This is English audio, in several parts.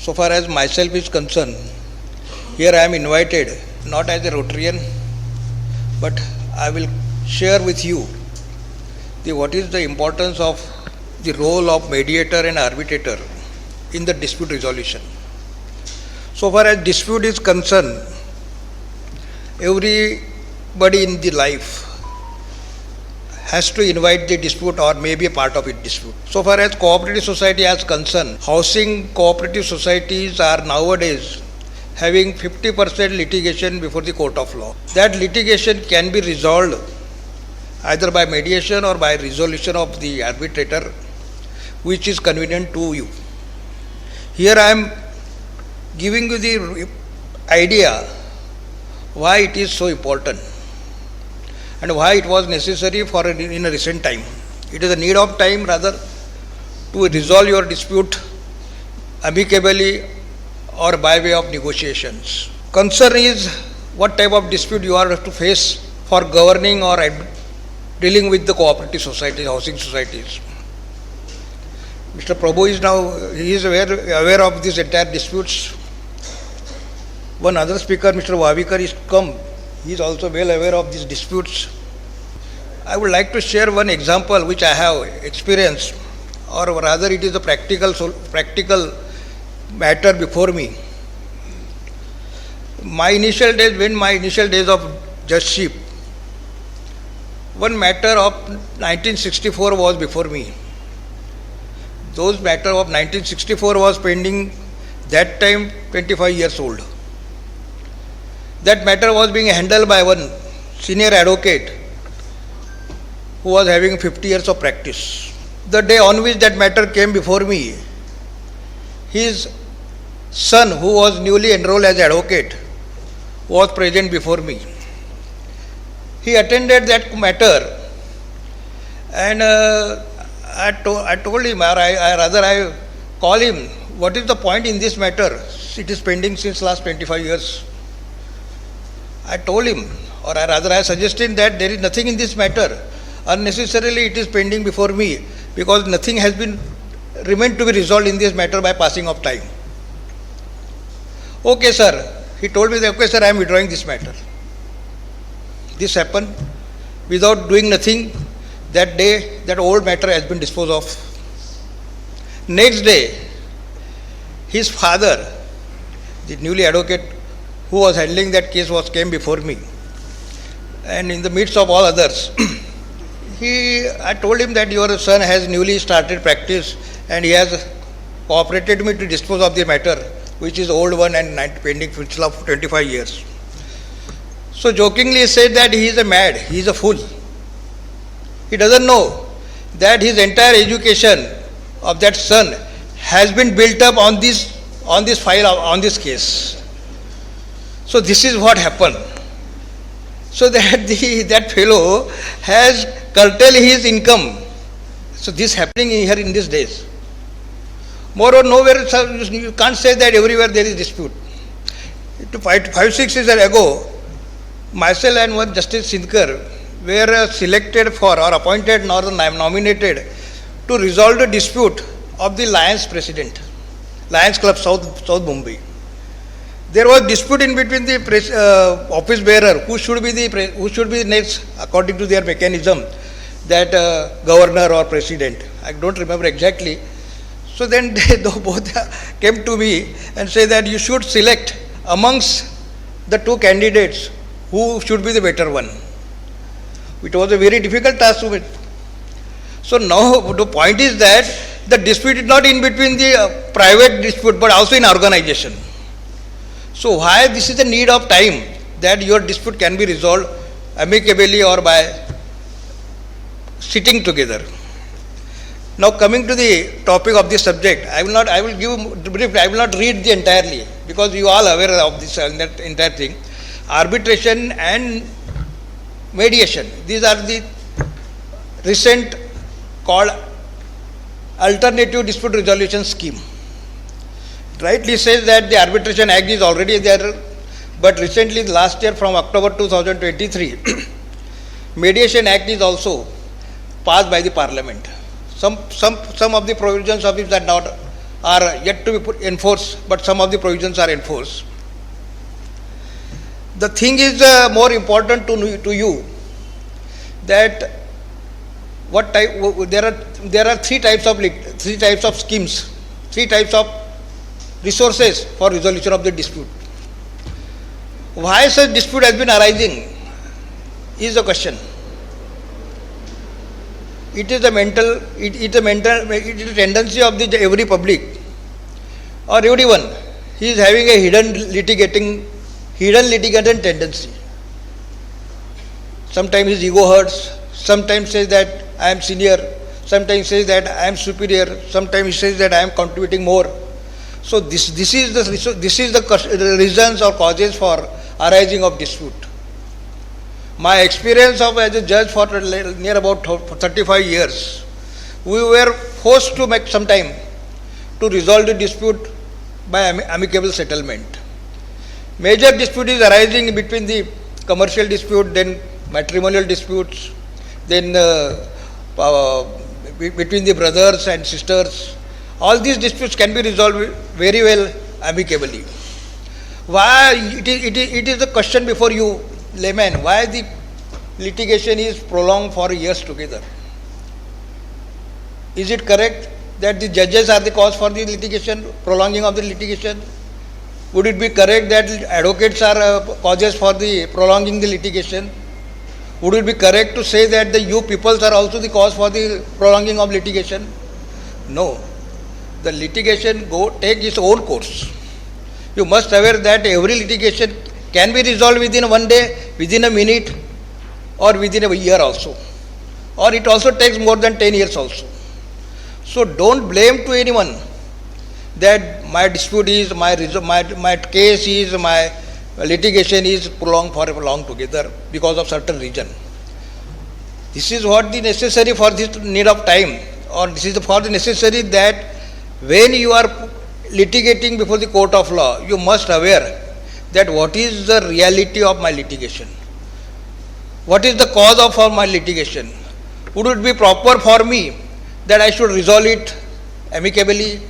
So far as myself is concerned, here I am invited not as a Rotarian, but I will share with you what is the importance of the role of mediator and arbitrator in the dispute resolution. So far as dispute is concerned, everybody in the life has to invite the dispute or maybe a part of it dispute. So far as cooperative society is concerned, housing cooperative societies are nowadays having 50% litigation before the court of law. That litigation can be resolved either by mediation or by resolution of the arbitrator, which is convenient to you. Here I am giving you the idea why it is so important and why it was necessary for in a recent time. It is a need of time rather to resolve your dispute amicably or by way of negotiations. Concern is what type of dispute you are to face for governing or dealing with the cooperative societies, housing societies. Mr. Prabhu is now, he is aware of these entire disputes. One other speaker, Mr. Vavikar, is come. He is also well aware of these disputes. I would like to share one example which I have experienced, or rather it is a practical matter before me. My initial days of judgeship, one matter of 1964 was before me. Those matter of 1964 was pending, that time 25 years old. That matter was being handled by one senior advocate who was having 50 years of practice. The day on which that matter came before me, his son, who was newly enrolled as advocate, was present before me. He attended that matter, and I told him, or I call him, what is the point in this matter? It is pending since last 25 years. I told him, or I suggested that there is nothing in this matter. Unnecessarily it is pending before me because nothing has been remained to be resolved in this matter by passing of time. Okay, sir. He told me that, okay, sir, I am withdrawing this matter. This happened without doing nothing. That day, that old matter has been disposed of. Next day, his father, the newly advocate who was handling that case, came before me. And in the midst of all others, I told him that your son has newly started practice and he has cooperated me to dispose of the matter, which is old one and pending for 25 years. So jokingly he said that he is a mad, he is a fool. He doesn't know that his entire education of that son has been built up on this file, on this case. So this is what happened. So that fellow has curtailed his income. So this happening here in these days. Moreover, nowhere, you can't say that everywhere there is dispute. 5-6 years ago, myself and one Justice Sindkar were selected for or appointed or nominated to resolve the dispute of the Lions president, Lions Club South Mumbai. There was dispute in between the office bearer who should be next according to their mechanism, that governor or president. I don't remember exactly. So then they both came to me and said that you should select amongst the two candidates who should be the better one. It was a very difficult task to it. So now the point is that the dispute is not in between the private dispute but also in organization. So why this is the need of time that your dispute can be resolved amicably or by sitting together. Now coming to the topic of this subject, I will give briefly, I will not read the entirely because you all are aware of this entire thing. Arbitration and mediation, these are the recent called alternative dispute resolution scheme. It rightly says that the Arbitration Act is already there, but recently last year from October 2023, Mediation Act is also passed by the Parliament. Some of the provisions of it are not are yet to be enforced, but some of the provisions are enforced. The thing is more important to you that what type there are three types of schemes, three types of resources for resolution of the dispute. Why such dispute has been arising is the question. It is a tendency of every public or everyone. He is having a hidden litigating tendency. Sometimes his ego hurts. Sometimes says that I am senior. Sometimes says that I am superior. Sometimes he says that I am contributing more. So this is the reasons or causes for arising of dispute. My experience of as a judge for near about 35 years, we were forced to make some time to resolve the dispute by amicable settlement. Major dispute is arising between the commercial dispute, then matrimonial disputes, then between the brothers and sisters. All these disputes can be resolved very well amicably. Why it is the question before you, layman, why the litigation is prolonged for years together? Is it correct that the judges are the cause for the litigation, prolonging of the litigation? Would it be correct that advocates are causes for the prolonging the litigation? Would it be correct to say that the you peoples are also the cause for the prolonging of litigation? No. The litigation take its own course. You must be aware that every litigation can be resolved within 1 day, within a minute, or within a year also. Or it also takes more than 10 years also. So don't blame to anyone that my dispute is, my case is, my litigation is prolonged for long together because of certain reason. This is what the necessary for this need of time, or this is for the necessary that when you are litigating before the court of law, you must aware that what is the reality of my litigation. What is the cause of all my litigation? Would it be proper for me that I should resolve it amicably,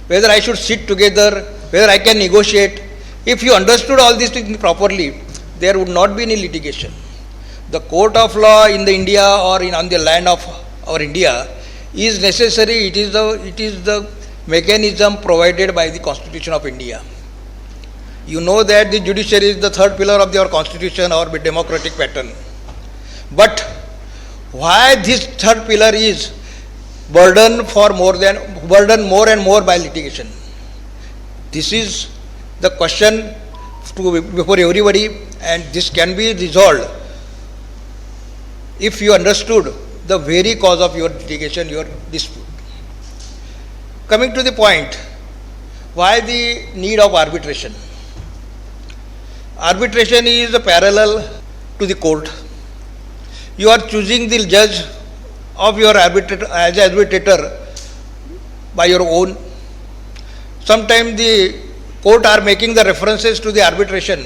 whether I should sit together, whether I can negotiate? If you understood all these things properly, there would not be any litigation. The court of law in the India or on the land of our India is necessary. It is the mechanism provided by the Constitution of India. You know that the judiciary is the third pillar of our constitution or democratic pattern. But why this third pillar is burdened more and more by litigation? This is the question before everybody, and this can be resolved if you understood the very cause of your litigation, your dispute. Coming to the point, why the need of arbitration? Arbitration is a parallel to the court. You are choosing the judge of your arbitrator by your own. Sometimes the court are making the references to the arbitration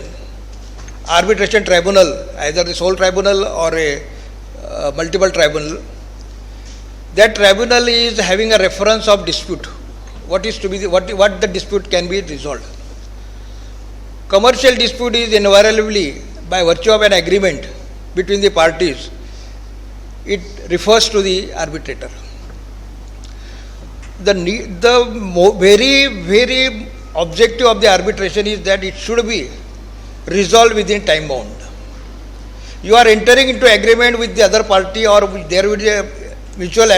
tribunal, either the sole tribunal or a multiple tribunal. That tribunal is having a reference of dispute. What the dispute can be resolved. Commercial dispute is invariably by virtue of an agreement between the parties. It refers to the arbitrator. The very objective of the arbitration is that it should be resolved within time bound. You are entering into agreement with the other party, or there will be a mutual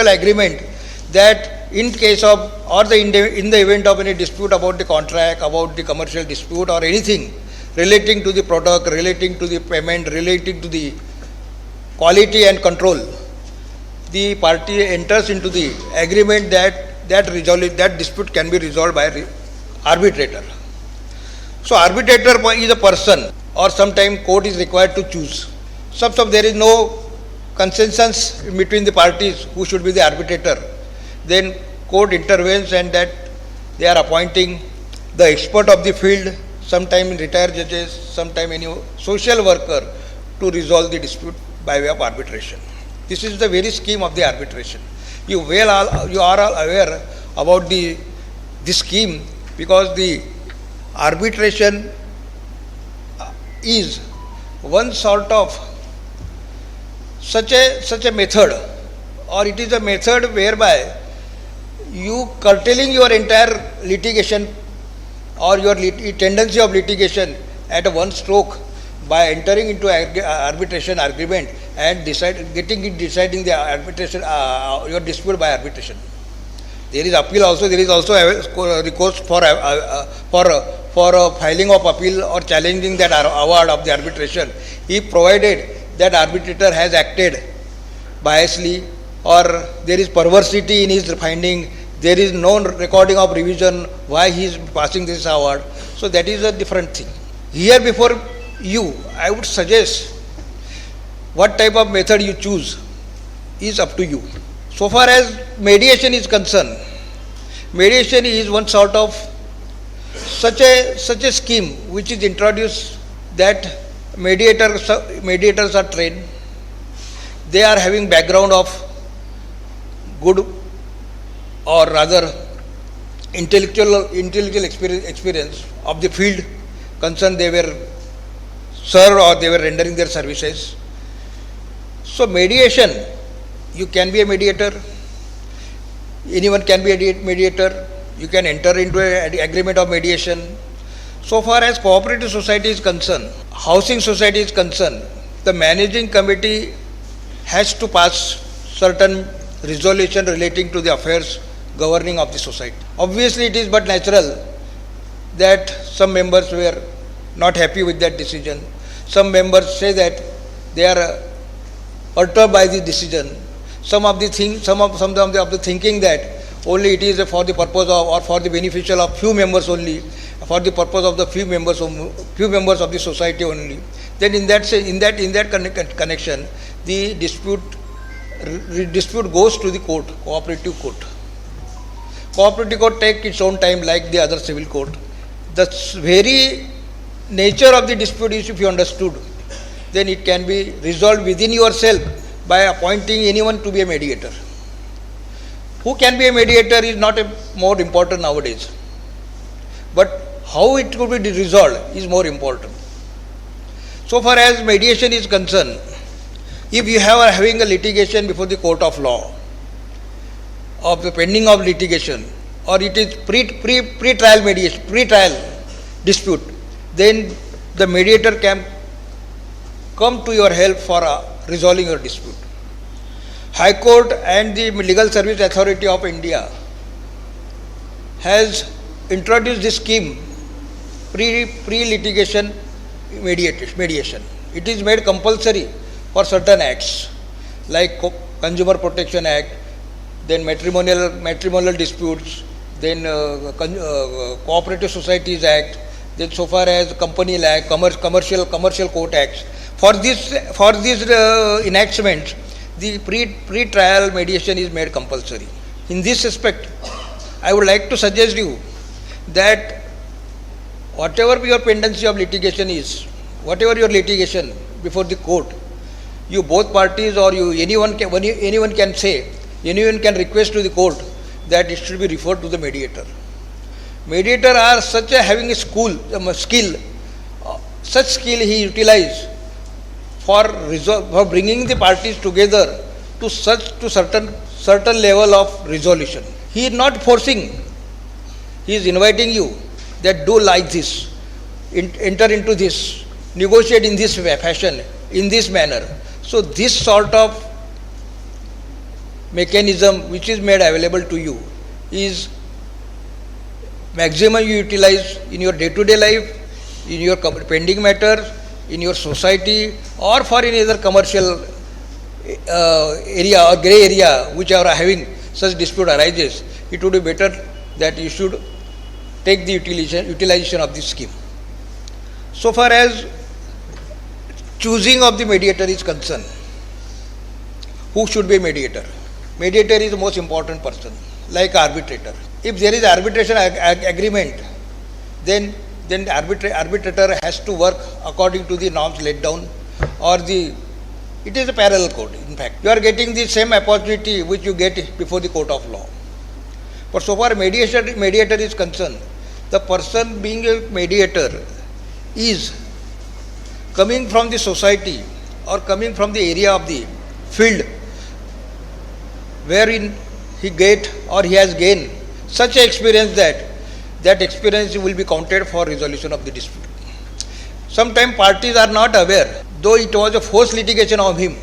agreement that in case of in the event of any dispute about the contract, about the commercial dispute or anything relating to the product, relating to the payment, relating to the quality and control, the party enters into the agreement that dispute can be resolved by arbitrator. So arbitrator is a person, or sometimes court is required to choose. Sometimes there is no consensus between the parties who should be the arbitrator. Then court intervenes, and that they are appointing the expert of the field, sometimes retired judges, sometimes any social worker, to resolve the dispute by way of arbitration. This is the very scheme of the arbitration. You are all aware about this scheme, because the arbitration is one sort of such a method, or it is a method whereby you curtailing your entire litigation or your tendency of litigation at one stroke by entering into arbitration agreement and deciding the arbitration your dispute by arbitration. There is appeal also. There is also a recourse for filing of appeal or challenging that award of the arbitration, if provided that arbitrator has acted biasly or there is perversity in his finding, there is no recording of revision why he is passing this award. So that is a different thing. Here before you, I would suggest what type of method you choose is up to you. So far as mediation is concerned, mediation is one sort of such a scheme which is introduced that mediators are trained. They are having background of good or rather intellectual experience of the field concerned they were served or they were rendering their services. So mediation, you can be a mediator, anyone can be a mediator, you can enter into an agreement of mediation. So far as cooperative society is concerned, housing society is concerned, the managing committee has to pass certain resolution relating to the affairs governing of the society. Obviously it is but natural that some members were not happy with that decision. Some members say that they are perturbed by the decision. Some of the thinking that only it is for the purpose of or for the beneficial of few members only, for the purpose of the few members of the society only. Then in that connection, the dispute goes to the court, cooperative court. Cooperative court takes its own time like the other civil court. The very nature of the dispute is, if you understood, then it can be resolved within yourself by appointing anyone to be a mediator. Who can be a mediator is not more important nowadays, but how it could be resolved is more important. So far as mediation is concerned, if you are having a litigation before the court of law, of the pending of litigation, or it is pre-trial mediation, pre-trial dispute, then the mediator can come to your help for resolving your dispute. High Court and the Legal Service Authority of India has introduced this scheme, pre-litigation mediation. It is made compulsory for certain acts like Consumer Protection Act, then matrimonial disputes, then Cooperative Societies Act, then so far as Company Act, Commercial Court Acts. For these enactments, the pre-trial mediation is made compulsory. In this respect, I would like to suggest you that whatever your pendency of litigation is, whatever your litigation before the court, you both parties or anyone can request to the court that it should be referred to the mediator. Mediator are having a skill, such skill he utilizes for bringing the parties together to certain level of resolution. He is not forcing, he is inviting you that do like this, enter into this, negotiate in this fashion, in this manner. So this sort of mechanism which is made available to you is maximum you utilize in your day-to-day life, in your pending matters, in your society, or for any other commercial area or grey area which are having such dispute arises. It would be better that you should take the utilization of this scheme. So far as choosing of the mediator is concerned, who should be a mediator? Mediator is the most important person, like arbitrator. If there is arbitration agreement, then the arbitrator has to work according to the norms laid down, or it is a parallel code. In fact, you are getting the same opportunity which you get before the court of law. But so far mediator is concerned, the person being a mediator is coming from the society or coming from the area of the field wherein he get or he has gained such an experience that that experience will be counted for resolution of the dispute. Sometimes parties are not aware, though it was a forced litigation of him,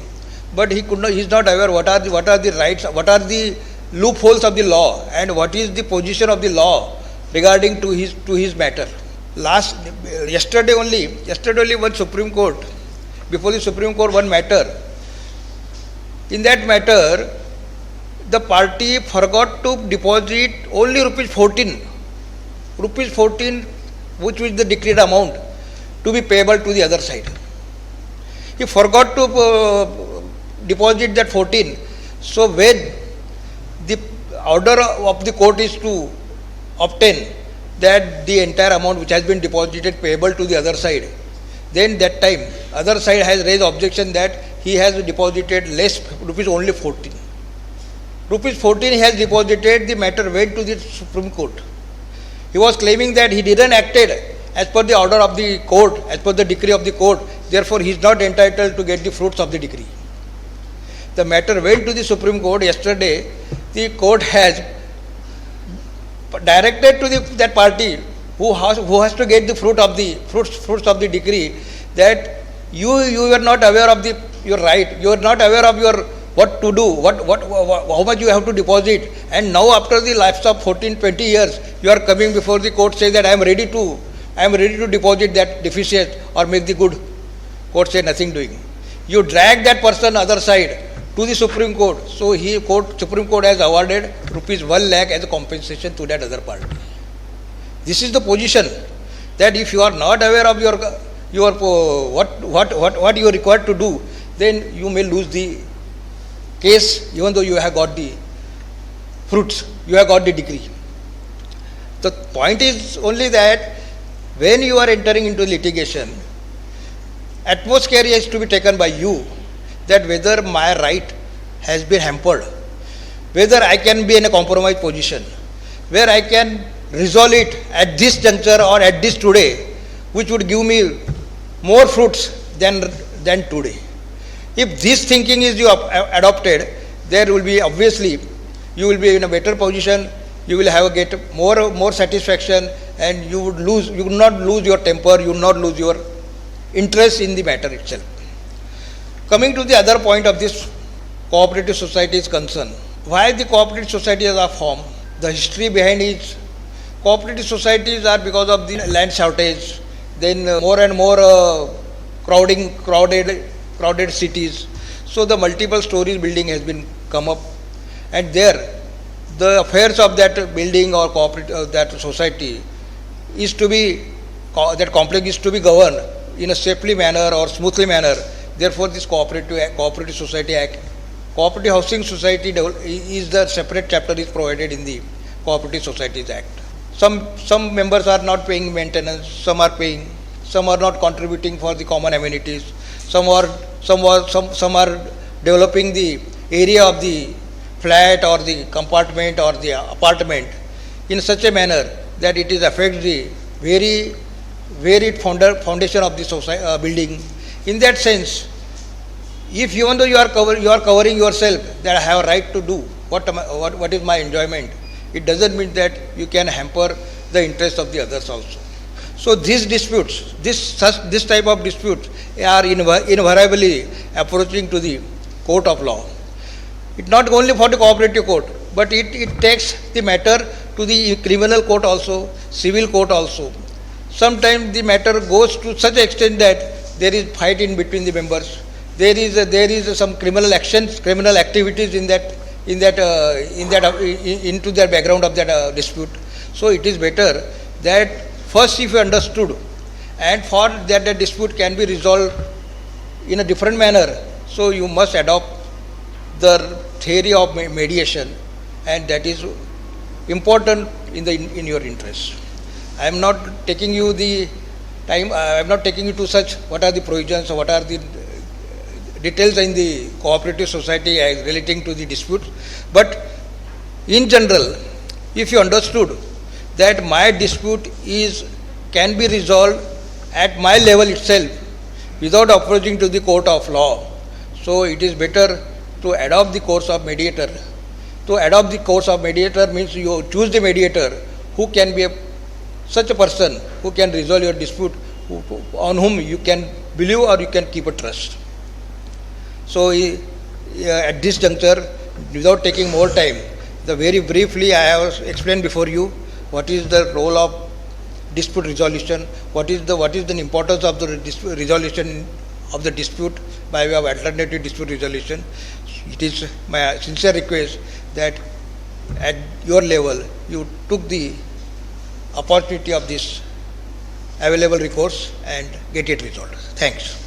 but he is not aware what are the rights, what are the loopholes of the law, and what is the position of the law regarding to his matter. Yesterday only one Supreme Court, before the Supreme Court one matter. In that matter, the party forgot to deposit only rupees 14, which was the decreed amount to be payable to the other side. He forgot to deposit that 14. So when the order of the court is to obtain that the entire amount which has been deposited payable to the other side, then that time other side has raised objection that he has deposited less, rupees only 14. Rupees 14 he has deposited, the matter went to the Supreme Court. He was claiming that he didn't acted as per the order of the court, as per the decree of the court, therefore he is not entitled to get the fruits of the decree. The matter went to the Supreme Court yesterday. The court has directed to that party who has to get the fruits of the decree, that you are not aware of your right, you are not aware of your what to do, how much you have to deposit, and now after the lapse of 14-20 years you are coming before the court saying that I am ready to deposit that deficit or make the good. Court say nothing doing. You drag that person other side to the Supreme Court. So Supreme Court has awarded rupees 1 lakh as a compensation to that other party. This is the position, that if you are not aware of what you are required to do, then you may lose the case even though you have got the fruits, you have got the decree. The point is only that when you are entering into litigation, atmosphere is to be taken by you, that whether my right has been hampered, whether I can be in a compromised position, where I can resolve it at this juncture or at this today, which would give me more fruits than today. If this thinking is adopted, there will be obviously, you will be in a better position, you will get more satisfaction, and you would not lose your temper, you would not lose your interest in the matter itself. Coming to the other point of this cooperative society is concerned, why the cooperative societies are formed, the history behind it. Cooperative societies are because of the land shortage, then more and more crowded cities. So the multiple stories building has been come up, and there the affairs of that building or that society is to be, that complex is to be governed in a safely manner or smoothly manner. Therefore, this Cooperative Society Act, Cooperative Housing Society is the separate chapter is provided in the Cooperative Societies Act. Some members are not paying maintenance, some are paying, some are not contributing for the common amenities, some are developing the area of the flat or the compartment or the apartment in such a manner that it affects the very varied foundation of the building. In that sense, if even though you are covering yourself that I have a right to do what is my enjoyment, it doesn't mean that you can hamper the interest of the others also. So these disputes, this type of disputes are invariably approaching to the court of law. It not only for the cooperative court, but it takes the matter to the criminal court also, civil court also. Sometimes the matter goes to such extent that there is fight in between the members. There is some criminal actions, criminal activities into the background of that dispute. So it is better that first, if you understood, and for that the dispute can be resolved in a different manner, so you must adopt the theory of mediation, and that is important in your interest. I am not taking you the time. I am not taking you to such what are the provisions or what are the details in the cooperative society relating to the dispute. But in general, if you understood that my dispute can be resolved at my level itself without approaching to the court of law, so it is better to adopt the course of mediator. To adopt the course of mediator means you choose the mediator who can be such a person who can resolve your dispute, on whom you can believe or you can keep a trust. So at this juncture, without taking more time, very briefly I have explained before you what is the role of dispute resolution, what is the importance of the resolution of the dispute by way of alternative dispute resolution. It is my sincere request that at your level you took the opportunity of this available recourse and get it resolved. Thanks.